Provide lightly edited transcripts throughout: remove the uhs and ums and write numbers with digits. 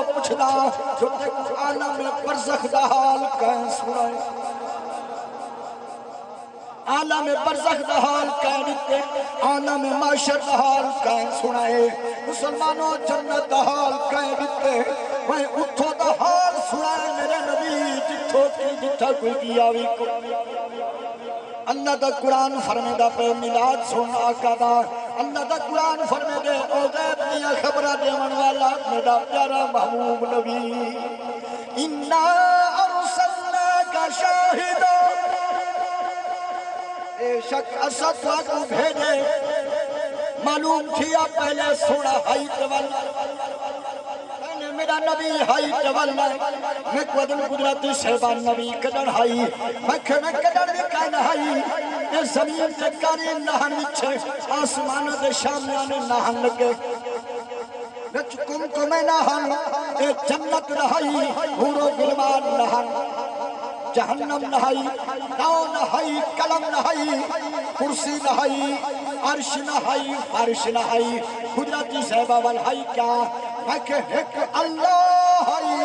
پوچھدا جو تک عالم برزخ دا حال کہیں سنائے عالم برزخ دا حال کہیں دیتے عالم معاشر دا حال کہیں سنائے مسلمانوں جنت دا حال کہیں دیتے میں اتھو دا حال سنائے میرے نبی جتھو کی جتھا کوئی کیاوی کو اللہ دا قرآن فرمے دا پہ میلاد سن آقا دا اللہ دا قرآن فرمے دے او غیب دیا خبرہ دے من والا میرا پیارا محبوب نبی اِنَّا أَرْسَلْنَاكَ شَاهِدًا اے شک اسد کو بھیجے معلوم تھیا پہلے سوڑا ہائیٹ والا میرا نبی ہائی ٹولنا میں قدن قدرتی صحبان نبی کدن ہائی میں کدن بھی کہنا ہائی اے زمین تے کاری نہن وچھے آسمان دے شامیانے نہن لگے نچکم تو میں نہن اے جنت نہائی حورو گلمان نہن جہنم نہائی ناؤ نہائی کلم نہائی کرسی نہائی عرش نہائی فرش نہائی قدرتی صحبہ والہائی کیا میں کہ ایک اللہ ہے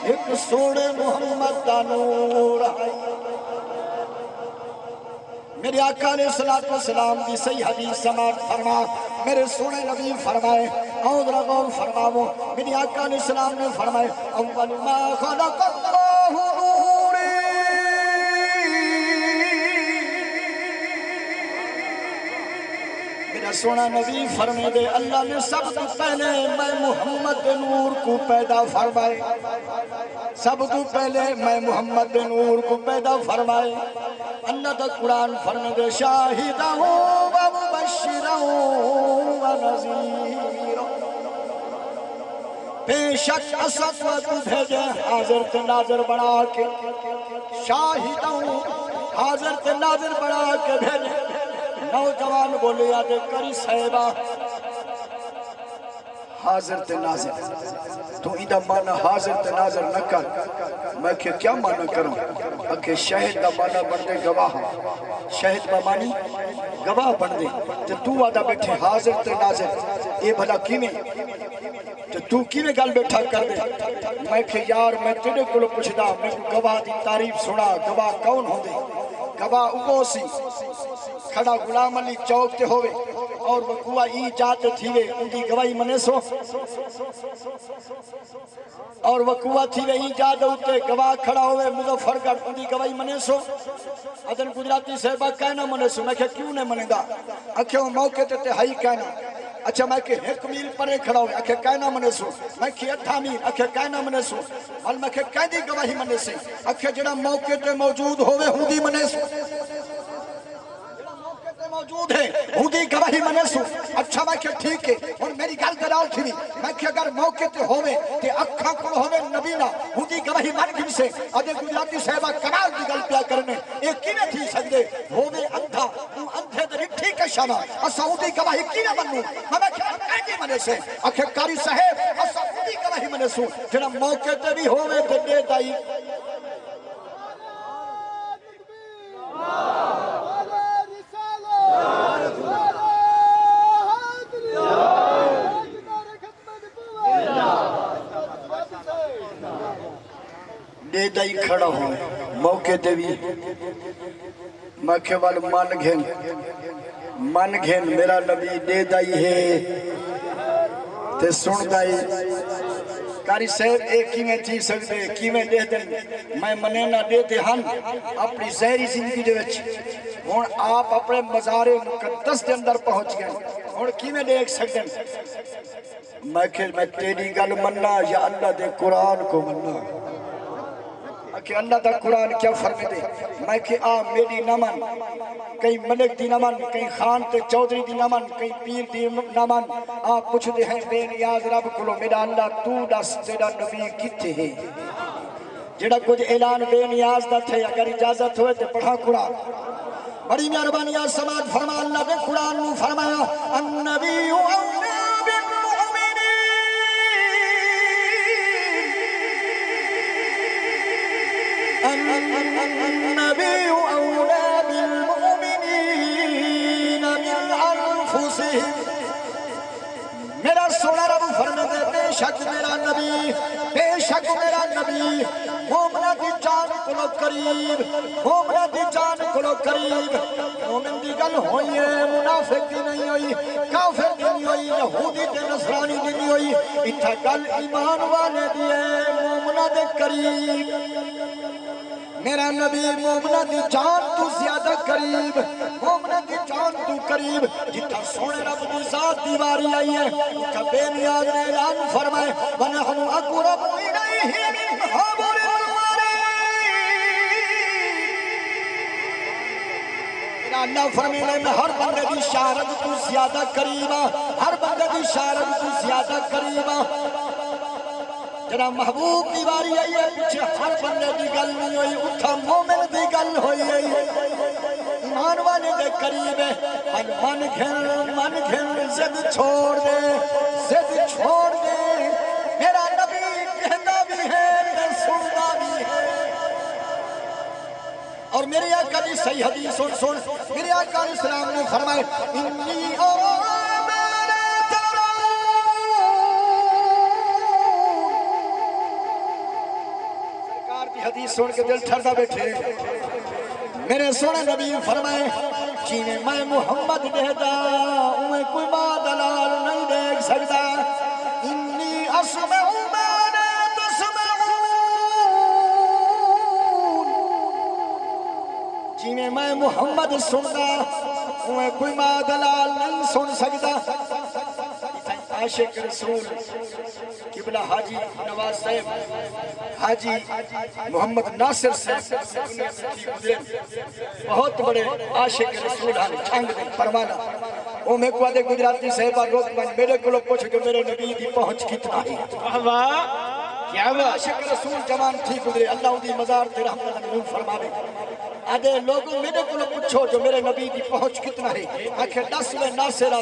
ایک سوڑے محمد دا نور ہے میرے آقا علیہ السلام دی صحیح حدیث سماعت فرما میرے سوڑے نبی فرمائے اعوذ رغور فرماؤ میرے آقا علیہ السلام نے فرمائے اول ما خلق اللہ نوری میرا سونا نبی فرمے دے اللہ نے سب تو پہلے میں محمد نور کو پیدا فرمائے سب تو پہلے میں محمد نور کو پیدا فرمائے اللہ تا قرآن فرمے دے شاہدہ و مبشرہ و نذیرہ بے شک اسد کو بھیجے حاضر تے ناظر بنا کے شاہدہ حاضر تے ناظر بنا کے بھیجے نوجوان بولے آدھے کری صحبہ حاضر تے ناظر تو ایدہ مانا حاضر تے ناظر نہ کر میں کیا مانا کروں کہ شہد دا مانا بن دے گواہ شہد با مانی گواہ بن دے تو آدھا بیٹھے حاضر تے ناظر اے بھلا کی میں تو کی میں گل بیٹھا کر دے میں کہ یار میں تیرے کو پوچھ دا میں گواہ دی تعریف سنا گواہ کون ہوں دے گواہ اگو سی کھڑا غلام علی چوک تے ہوئے اور وقوع ای جات تھیوے ان دی گواہی منے سو اور وقوع تھیوے ای جات ہوتے گواہ کھڑا ہوئے مظفر گڑھ ان دی گواہی منے سو ادن گجراتی صحبہ کہنا منے سو میں کہ کیوں نے منے دا اکھے وہ موقع تے ہائی کہنا اچھا میں کہ ایک میل پرے کھڑا ہوئے اکھے کہنا منے سو میں کہ 8 میل اکھے کہنا منے سو اور میں کہ کہہ دی گواہی منے سے اکھے جڑا موقع تے موجود ہوئے ہوں دی منے سو موجود ہے ہوں دی گواہی منے سو اچھا میں کہ ٹھیک ہے اور میری گل دراؤ تھی میں کہ اگر موقع تے ہوئے تے اکھاں کو ہوئے نبینا ہوں دی گواہی من گھن سے ادھے گجراتی صحبہ کمال دی گل پیا کرنے ایک کی نے تھی سکتے ہوئے اندھا تو اندھے در ٹھیک ہے شامہ اسا ہوں دی گواہی کی نے منو میں کہ کہنگی منے سے اکھے کاری صاحب اسا ہوں دی گواہی منے سو جنہ موقع تے بھی ہوئے تے دے دائی دے دائی کھڑا ہوئے موقع دے بھی میں کہ وال من گھن میرا نبی دے دائی ہے تے سن دائی کاری صاحب ایک کی میں تھی سکتے کی میں دے دن میں منینا دیتے ہن اپنی زہری زندگی دے وچ ہون آپ اپنے مزار مقدس دے اندر پہنچ گئے ہون کی میں دیکھ سکتے میں کہ میں تیری گل مننا یا اللہ دے قرآن کو مننا کہ اللہ دا قرآن کیا فرمے دے میں کہ میری نمن کئی ملک دی نمن کئی خان تے چودری دی نمن کئی پیر دی نمن پوچھ دے ہیں بے نیاز رب کلو میرا اللہ تو دس تیرا نبی کتے ہیں جڑا کچھ اعلان بے نیاز دا تھے اگر اجازت ہوئے تے پڑھا قرآن بڑی مہربانی سماعت فرما اللہ دے قرآن میں فرمایا النبی اولا النبي أولى بالمؤمنين من أنفسهم میرا سونا رب فرمے دے بے شک میرا کو میرا نبی مومنہ دی جان کو قریب، مومنہ دی جان کو قریب، مومن دی گل ہوئی ہے، منافق دی نہیں ہوئی، کافر دی نہیں ہوئی، یہودی تے نصرانی دی نہیں ہوئی، اتھا گل ایمان والے دی ہے، مومنہ دے قریب۔ میرا نبی مومنہ دی جان تو زیادہ قریب، مومنہ دی جان تو قریب، جتھا سونے رب دی ذات دیواری آئی ہے، اتھا بے نیاز نے اعلان فرمائے وَنَحْنُ أَقْرَبُ إِلَيْهِ مِنْ حَبْلِ الْوَرِيدِ۔ میرا اللہ فرمینے میں ہر بندے دی شہرت تو زیادہ قریبا، ہر بندے دی شہرت تو زیادہ قریبا۔ جناب محبوب دیواری آئی ہے، پیچھے ہر بندے دی گل نہیں ہوئی، اتھا مومن دی گل ہوئی ہے، ایمان والے دے قریب ہے۔ من گھن زد چھوڑ دے، زد چھوڑ دے، میرا نبی کہتا بھی ہے تے سنتا بھی ہے۔ اور میرے آقا دی صحیح حدیث سن، میرے آقا علیہ السلام نے فرمائے انی حدیث سن کے دل ٹھردا بیٹھے، میرے سونے نبی فرمائے جینے میں محمد دیتا انہیں کوئی بات دلال نہیں دیکھ سکتا، انی اسمع ما لا تسمعون، جینے میں محمد سنتا انہیں کوئی بات دلال نہیں سن سکتا۔ عاشق رسول قبلہ حاجی نواز صاحب، حاجی محمد ناصر صاحب بہت بڑے عاشق رسول ہیں، چھنگ دے پروانہ، وہ میں کو آدھے گجراتی صاحبہ روک بن میرے کو لوگ پوچھو کہ میرے نبی دی پہنچ کتنا ہے، کیا وہ عاشق رسول جوان تھی گزرے، اللہ دی مزار تے رحمت نور فرماوے۔ آدھے لوگوں میرے کو لوگ پوچھو جو میرے نبی دی پہنچ کتنا ہے، آنکھیں 10 میں ناصر